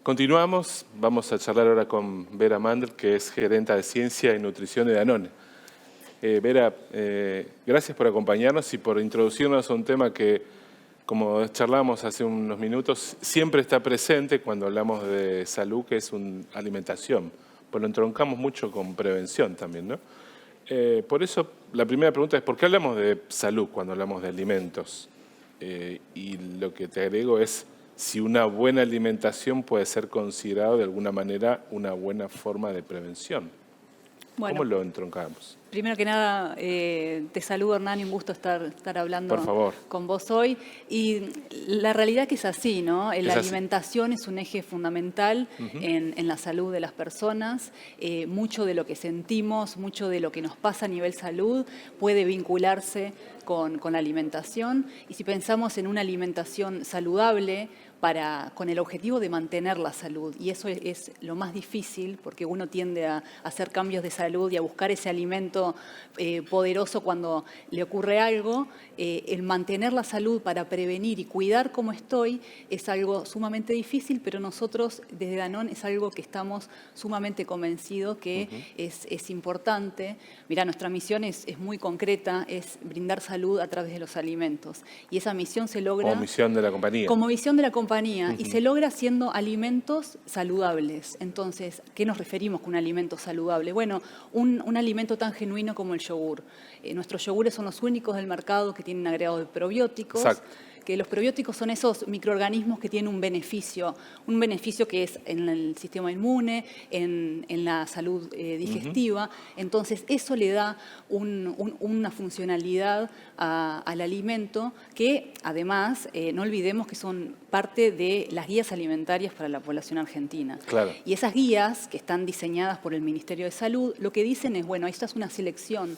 Continuamos, vamos a charlar ahora con Vera Mandel, que es gerenta de Ciencia y Nutrición de Danone. Vera, gracias por acompañarnos y por introducirnos a un tema que, como charlamos hace unos minutos, siempre está presente cuando hablamos de salud, que es alimentación. Pues lo entroncamos mucho con prevención también, ¿no? Por eso, la primera pregunta es, ¿por qué hablamos de salud cuando hablamos de alimentos? Y lo que te agrego es si una buena alimentación puede ser considerado de alguna manera una buena forma de prevención. Bueno, ¿Cómo lo entroncamos? primero que nada, te saludo, Hernán, y un gusto estar hablando Por favor. con vos hoy. Y la realidad que es así, ¿no? La alimentación es un eje fundamental en la salud de las personas. Mucho de lo que sentimos, mucho de lo que nos pasa a nivel salud puede vincularse con la alimentación. Y si pensamos en una alimentación saludable, con el objetivo de mantener la salud. Y eso es lo más difícil, porque uno tiende a hacer cambios de salud y a buscar ese alimento poderoso cuando le ocurre algo. El mantener la salud para prevenir y cuidar cómo estoy es algo sumamente difícil, pero nosotros desde Danone es algo que estamos sumamente convencidos que es importante. Mirá, nuestra misión es muy concreta, es brindar salud a través de los alimentos. Y esa misión se logra... Como misión de la compañía. Como misión de la compañía. Y se logra haciendo alimentos saludables. Entonces, ¿qué nos referimos con un alimento saludable? Bueno, un alimento tan genuino como el yogur. Nuestros yogures son los únicos del mercado que tienen agregado de probióticos. Exacto. Que los probióticos son esos microorganismos que tienen un beneficio que es en el sistema inmune, en la salud digestiva. Entonces, eso le da una funcionalidad al alimento que, además, no olvidemos que son parte de las guías alimentarias para la población argentina. Claro. Y esas guías, que están diseñadas por el Ministerio de Salud, lo que dicen es, bueno, esta es una selección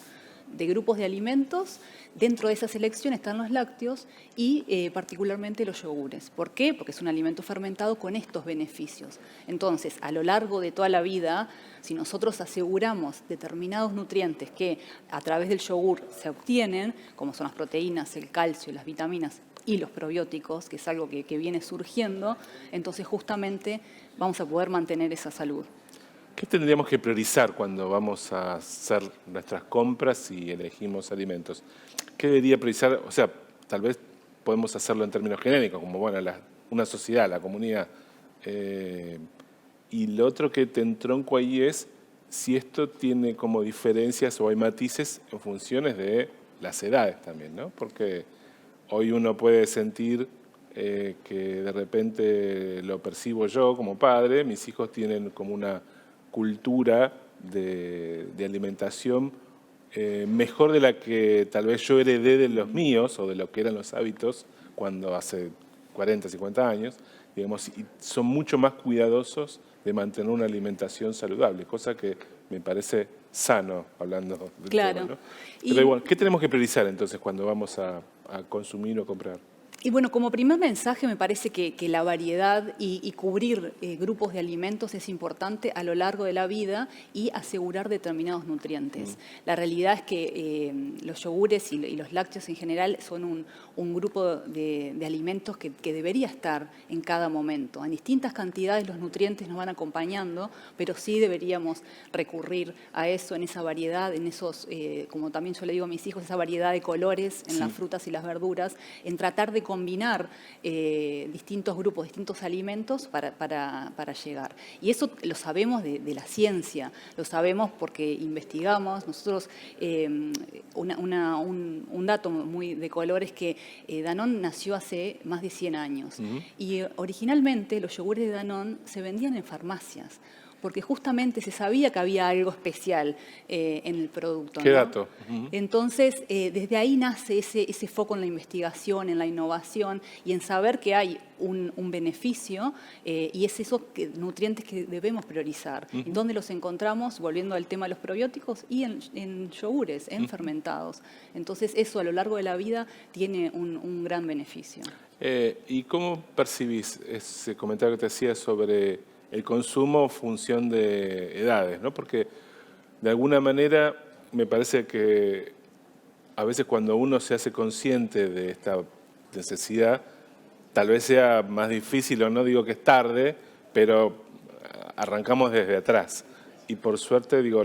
de grupos de alimentos. Dentro de esa selección están los lácteos y particularmente los yogures. ¿Por qué? Porque es un alimento fermentado con estos beneficios. Entonces, a lo largo de toda la vida, si nosotros aseguramos determinados nutrientes que a través del yogur se obtienen, como son las proteínas, el calcio, las vitaminas y los probióticos, que es algo que viene surgiendo, entonces justamente vamos a poder mantener esa salud. ¿Qué tendríamos que priorizar cuando vamos a hacer nuestras compras y elegimos alimentos? ¿Qué debería priorizar? O sea, tal vez podemos hacerlo en términos genéricos, como bueno, una sociedad, la comunidad. Y lo otro que te entronco ahí es si esto tiene como diferencias o hay matices en funciones de las edades también, ¿no? Porque hoy uno puede sentir que de repente lo percibo yo como padre, mis hijos tienen como una cultura de alimentación mejor de la que tal vez yo heredé de los míos o de lo que eran los hábitos cuando hace 40, 50 años, digamos, y son mucho más cuidadosos de mantener una alimentación saludable, cosa que me parece sano hablando del Claro. tema, ¿no? Pero igual, ¿qué tenemos que priorizar entonces cuando vamos a consumir o comprar? Y bueno, como primer mensaje me parece que la variedad y cubrir grupos de alimentos es importante a lo largo de la vida y asegurar determinados nutrientes. La realidad es que los yogures y los lácteos en general son un grupo de alimentos que debería estar en cada momento. En distintas cantidades los nutrientes nos van acompañando, pero sí deberíamos recurrir a eso, en esa variedad, en esos, como también yo le digo a mis hijos, esa variedad de colores en las frutas y las verduras, en tratar de combinar distintos grupos, distintos alimentos para llegar. Y eso lo sabemos de la ciencia, lo sabemos porque investigamos. Nosotros, un dato muy de color es que Danone nació hace más de 100 años. Y originalmente los yogures de Danone se vendían en farmacias, porque justamente se sabía que había algo especial en el producto. ¿Qué ¿no? dato? Entonces, desde ahí nace ese foco en la investigación, en la innovación y en saber que hay un beneficio y es esos nutrientes que debemos priorizar. ¿En dónde los encontramos? Volviendo al tema de los probióticos y en yogures, en fermentados. Entonces, eso a lo largo de la vida tiene un gran beneficio. ¿Y cómo percibís ese comentario que te hacía sobre el consumo en función de edades, ¿no? Porque de alguna manera me parece que a veces cuando uno se hace consciente de esta necesidad, tal vez sea más difícil, o no digo que es tarde, pero arrancamos desde atrás. Y por suerte, digo,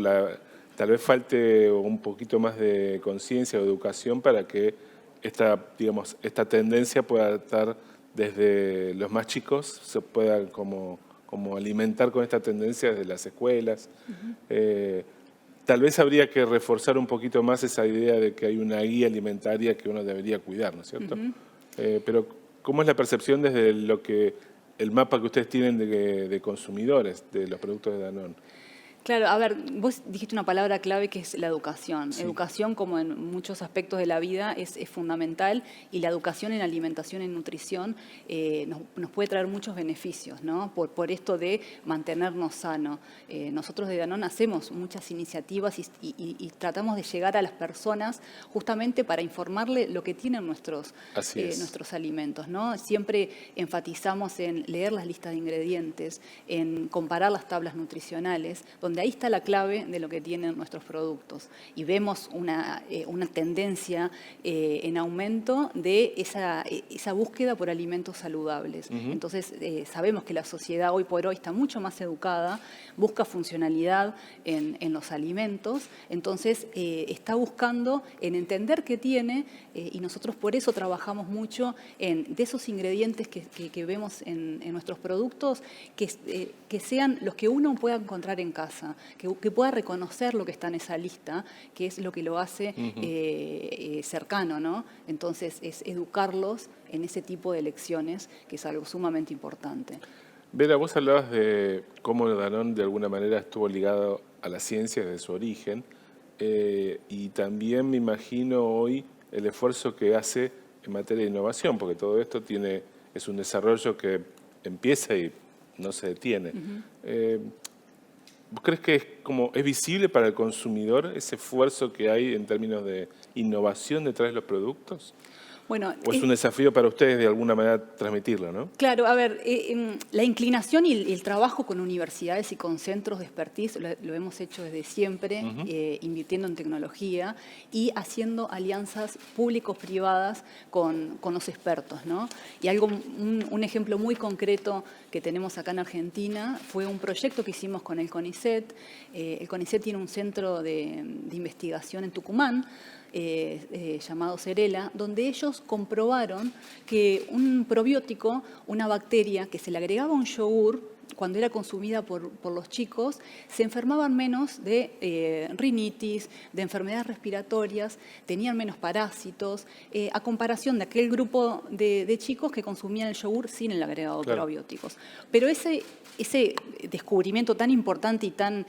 tal vez falte un poquito más de conciencia o educación para que esta tendencia pueda estar desde los más chicos, se pueda como alimentar con esta tendencia desde las escuelas. Tal vez habría que reforzar un poquito más esa idea de que hay una guía alimentaria que uno debería cuidar, ¿no es cierto? Pero ¿cómo es la percepción desde el mapa que ustedes tienen de consumidores de los productos de Danone? Claro, a ver, vos dijiste una palabra clave que es la educación. Sí. Educación, como en muchos aspectos de la vida, es fundamental, y la educación en alimentación y nutrición nos puede traer muchos beneficios, ¿no? Por esto de mantenernos sanos. Nosotros de Danone hacemos muchas iniciativas y tratamos de llegar a las personas justamente para informarle lo que tienen nuestros alimentos, ¿no? Siempre enfatizamos en leer las listas de ingredientes, en comparar las tablas nutricionales, donde ahí está la clave de lo que tienen nuestros productos. Y vemos una tendencia en aumento de esa búsqueda por alimentos saludables. Entonces, sabemos que la sociedad hoy por hoy está mucho más educada, busca funcionalidad en los alimentos, entonces está buscando en entender qué tiene, y nosotros por eso trabajamos mucho de esos ingredientes que vemos en nuestros productos, que sean los que uno pueda encontrar en casa. Que pueda reconocer lo que está en esa lista, que es lo que lo hace cercano, ¿no? Entonces, es educarlos en ese tipo de lecciones, que es algo sumamente importante. Vera, vos hablabas de cómo Danone de alguna manera estuvo ligado a la ciencia desde su origen, y también me imagino hoy el esfuerzo que hace en materia de innovación, porque todo esto es un desarrollo que empieza y no se detiene. ¿Vos crees que es visible para el consumidor ese esfuerzo que hay en términos de innovación detrás de los productos? Bueno, ¿O es un desafío para ustedes de alguna manera transmitirlo, no? Claro, a ver, la inclinación y el trabajo con universidades y con centros de expertise lo hemos hecho desde siempre, invirtiendo en tecnología y haciendo alianzas públicos-privadas con los expertos, ¿no? Y un ejemplo muy concreto que tenemos acá en Argentina fue un proyecto que hicimos con el CONICET. El CONICET tiene un centro de investigación en Tucumán, llamado Cerela, donde ellos comprobaron que un probiótico, una bacteria que se le agregaba a un yogur, cuando era consumida por los chicos, se enfermaban menos de rinitis, de enfermedades respiratorias, tenían menos parásitos, a comparación de aquel grupo de chicos que consumían el yogur sin el agregado de probióticos. Pero ese descubrimiento tan importante y tan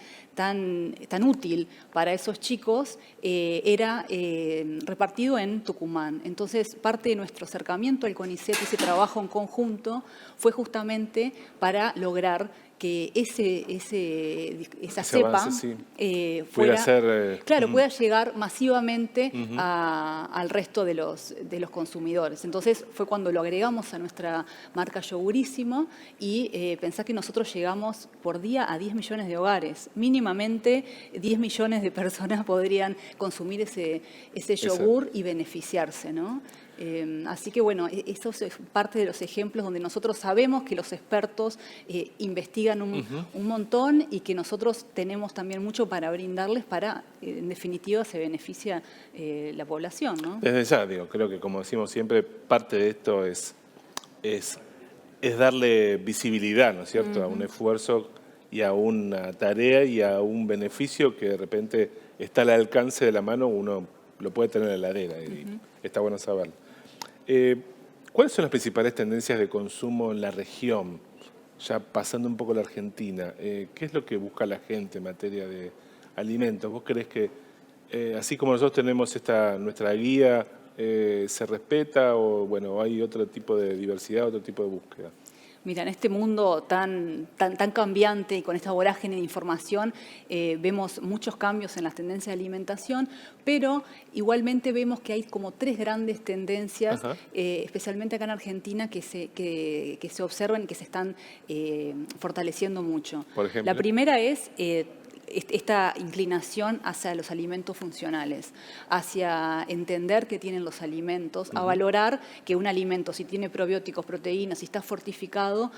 útil para esos chicos era repartido en Tucumán. Entonces, parte de nuestro acercamiento al CONICET, ese trabajo en conjunto, fue justamente para lograr que esa cepa pueda llegar masivamente al resto de los consumidores. Entonces fue cuando lo agregamos a nuestra marca Yogurísimo, y pensá que nosotros llegamos por día a 10 millones de hogares. Mínimamente 10 millones de personas podrían consumir ese yogur y beneficiarse, ¿no? Así que bueno, eso es parte de los ejemplos donde nosotros sabemos que los expertos investigan un montón, y que nosotros tenemos también mucho para brindarles para, en definitiva, se beneficia la población, ¿no? Desde ya, creo que como decimos siempre, parte de esto es darle visibilidad, ¿no es cierto?, a un esfuerzo y a una tarea y a un beneficio que de repente está al alcance de la mano, uno lo puede tener en la heladera, y está bueno saberlo. ¿Cuáles son las principales tendencias de consumo en la región? Ya pasando un poco a la Argentina, ¿qué es lo que busca la gente en materia de alimentos? ¿Vos creés que, así como nosotros tenemos nuestra guía, se respeta, o bueno, hay otro tipo de diversidad, otro tipo de búsqueda? Mira, en este mundo tan cambiante y con esta vorágine de información, vemos muchos cambios en las tendencias de alimentación, pero igualmente vemos que hay como 3 grandes tendencias, especialmente acá en Argentina, que se observan y que se están fortaleciendo mucho. Por ejemplo, la primera es esta inclinación hacia los alimentos funcionales, hacia entender qué tienen los alimentos, a valorar que un alimento, si tiene probióticos, proteínas, si está fortificado,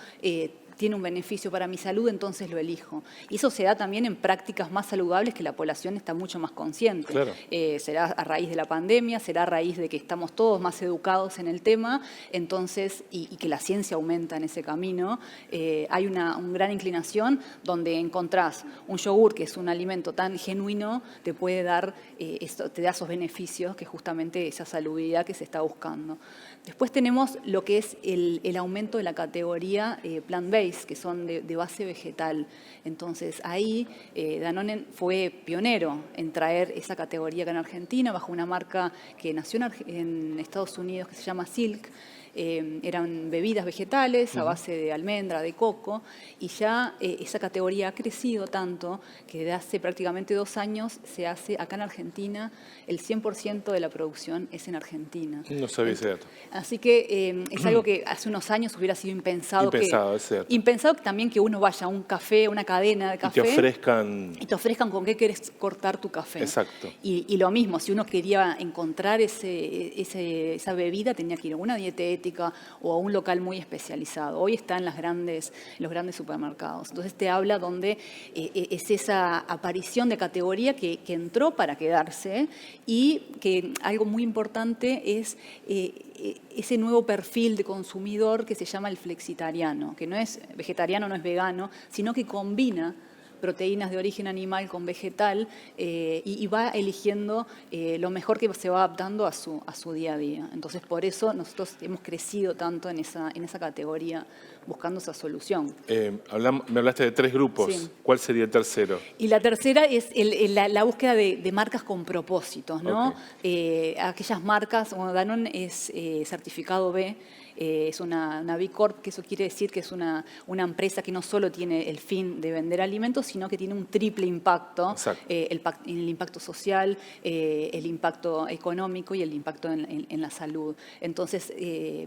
tiene un beneficio para mi salud, entonces lo elijo. Y eso se da también en prácticas más saludables que la población está mucho más consciente. Claro. Será a raíz de la pandemia, será a raíz de que estamos todos más educados en el tema, entonces, y que la ciencia aumenta en ese camino. Hay una gran inclinación donde encontrás un yogur, que es un alimento tan genuino, te puede dar, te da esos beneficios, que justamente esa salubridad que se está buscando. Después tenemos lo que es el aumento de la categoría plant-based, que son de base vegetal. Entonces ahí Danone fue pionero en traer esa categoría acá en Argentina, bajo una marca que nació en Estados Unidos que se llama Silk. Eran bebidas vegetales a base de almendra, de coco, y ya esa categoría ha crecido tanto que desde hace prácticamente 2 años se hace acá en Argentina, el 100% de la producción es en Argentina. No sabía ese dato. Así que es algo que hace unos años hubiera sido impensado. Es cierto. Impensado también que uno vaya a un café, una cadena de café. Y te ofrezcan con qué querés cortar tu café. Exacto. Y lo mismo, si uno quería encontrar esa bebida, tenía que ir a una dietética o a un local muy especializado. Hoy está en los grandes supermercados. Entonces te habla donde es esa aparición de categoría que entró para quedarse, y que algo muy importante es ese nuevo perfil de consumidor que se llama el flexitariano, que no es vegetariano, no es vegano, sino que combina proteínas de origen animal con vegetal y va eligiendo lo mejor que se va adaptando a su día a día. Entonces, por eso nosotros hemos crecido tanto en esa categoría, buscando esa solución. Me hablaste de 3 grupos. Sí. ¿Cuál sería el tercero? Y la tercera es la búsqueda de marcas con propósitos, ¿no? Okay. Aquellas marcas, bueno, Danone es certificado B, es una B Corp, que eso quiere decir que es una empresa que no solo tiene el fin de vender alimentos, sino que tiene un triple impacto, el impacto social, el impacto económico y el impacto en la salud. Entonces,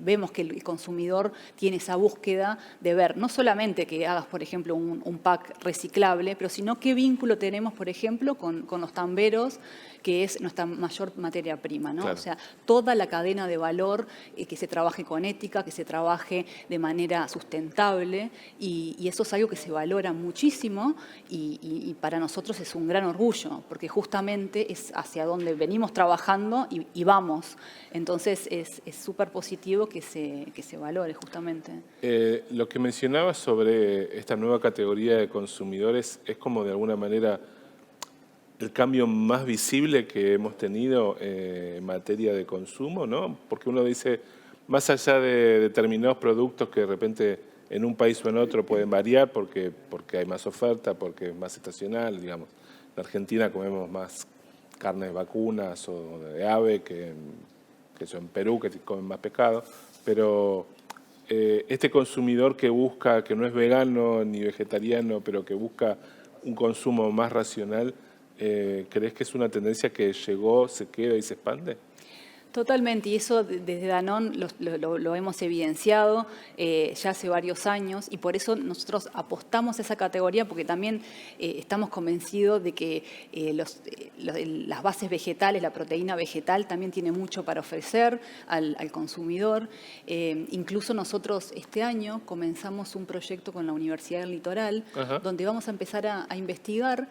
vemos que el consumidor tiene esa búsqueda de ver, no solamente que hagas, por ejemplo, un pack reciclable, pero sino qué vínculo tenemos, por ejemplo, con los tamberos, que es nuestra mayor materia prima, ¿no? Claro. O sea, toda la cadena de valor, que se trabaje con ética, que se trabaje de manera sustentable, y eso es algo que se valora muchísimo, y para nosotros es un gran orgullo, porque justamente es hacia donde venimos trabajando y vamos. Entonces es súper positivo que se valore justamente. Lo que mencionabas sobre esta nueva categoría de consumidores es como de alguna manera el cambio más visible que hemos tenido en materia de consumo, ¿no? Porque uno dice, más allá de determinados productos que de repente en un país o en otro pueden variar porque hay más oferta, porque es más estacional, digamos. En Argentina comemos más carne de vacunas o de ave que en Perú, que comen más pescado, pero este consumidor que busca, que no es vegano ni vegetariano, pero que busca un consumo más racional, ¿crees que es una tendencia que llegó, se queda y se expande? Totalmente, y eso desde Danone lo hemos evidenciado ya hace varios años, y por eso nosotros apostamos a esa categoría, porque también estamos convencidos de que las bases vegetales, la proteína vegetal también tiene mucho para ofrecer al consumidor. Incluso nosotros este año comenzamos un proyecto con la Universidad del Litoral, donde vamos a empezar a investigar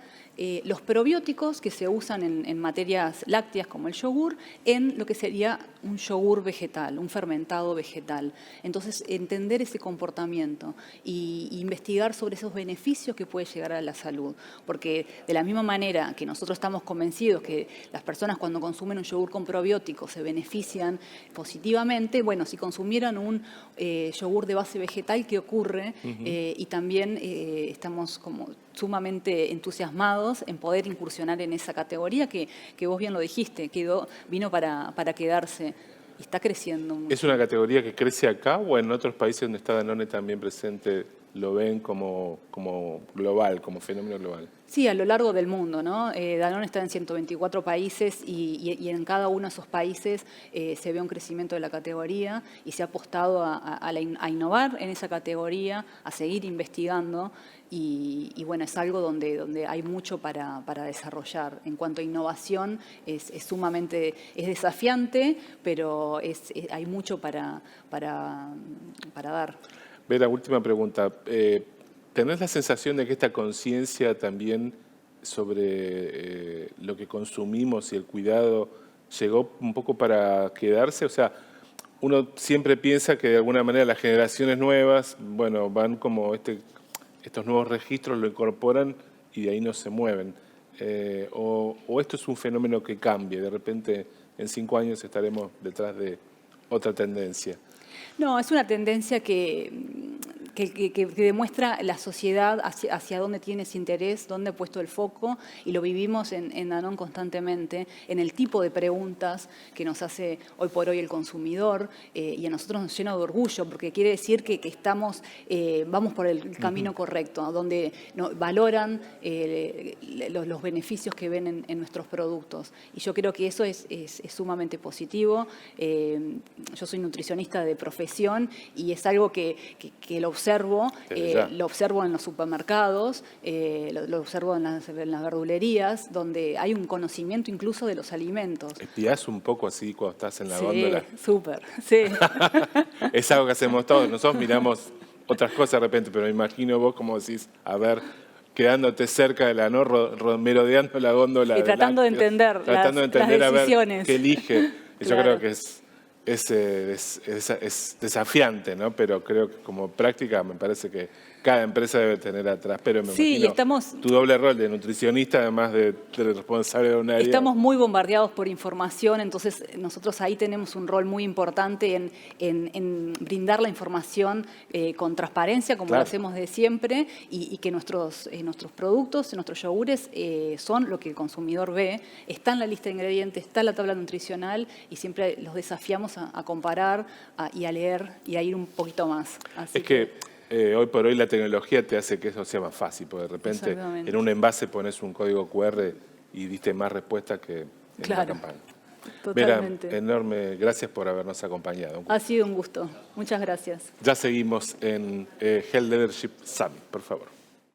los probióticos que se usan en materias lácteas como el yogur, en lo que sería un yogur vegetal, un fermentado vegetal. Entonces, entender ese comportamiento y investigar sobre esos beneficios que puede llegar a la salud. Porque de la misma manera que nosotros estamos convencidos que las personas cuando consumen un yogur con probióticos se benefician positivamente, bueno, si consumieran un yogur de base vegetal, ¿qué ocurre? Y también estamos como sumamente entusiasmados en poder incursionar en esa categoría que vos bien lo dijiste, vino para quedarse y está creciendo mucho. ¿Es una categoría que crece acá o en otros países donde está Danone también presente lo ven como global, como fenómeno global? Sí, a lo largo del mundo, ¿no? Danone está en 124 países y en cada uno de esos países se ve un crecimiento de la categoría y se ha apostado a innovar en esa categoría, a seguir investigando y bueno, es algo donde hay mucho para desarrollar. En cuanto a innovación, es desafiante, pero hay mucho para dar. Vera, última pregunta. ¿Tenés la sensación de que esta conciencia también sobre lo que consumimos y el cuidado llegó un poco para quedarse? O sea, uno siempre piensa que de alguna manera las generaciones nuevas, bueno, van como estos nuevos registros lo incorporan y de ahí no se mueven. O esto es un fenómeno que cambia, de repente en 5 años estaremos detrás de otra tendencia. No, es una tendencia que demuestra la sociedad hacia dónde tiene ese interés, dónde ha puesto el foco, y lo vivimos en Danone constantemente, en el tipo de preguntas que nos hace hoy por hoy el consumidor, y a nosotros nos llena de orgullo, porque quiere decir que vamos por el camino correcto, donde valoran los beneficios que ven en nuestros productos. Y yo creo que eso es sumamente positivo. Yo soy nutricionista de profesión y es algo que lo observo en los supermercados, lo observo en las verdulerías, donde hay un conocimiento incluso de los alimentos. ¿Espías un poco así cuando estás en la góndola? Sí, súper, sí. Es algo que hacemos todos. Nosotros miramos otras cosas de repente, pero me imagino vos como decís, a ver, quedándote cerca de la merodeando la góndola. Y tratando de entender las decisiones. A ver qué elige. Y Claro. yo creo que es desafiante, ¿no? Pero creo que como práctica me parece que cada empresa debe tener atrás. Pero me imagino tu doble rol de nutricionista, además de responsable de un área. Estamos muy bombardeados por información, entonces nosotros ahí tenemos un rol muy importante en brindar la información con transparencia, como lo hacemos de siempre, y que nuestros productos, nuestros yogures son lo que el consumidor ve. Está en la lista de ingredientes, está en la tabla nutricional, y siempre los desafiamos a comparar y a leer y a ir un poquito más. Así es que hoy por hoy la tecnología te hace que eso sea más fácil, porque de repente en un envase pones un código QR y diste más respuestas que en la campaña. Totalmente. Vera, enorme, gracias por habernos acompañado. Ha sido un gusto. Muchas gracias. Ya seguimos en Health Leadership Summit, por favor.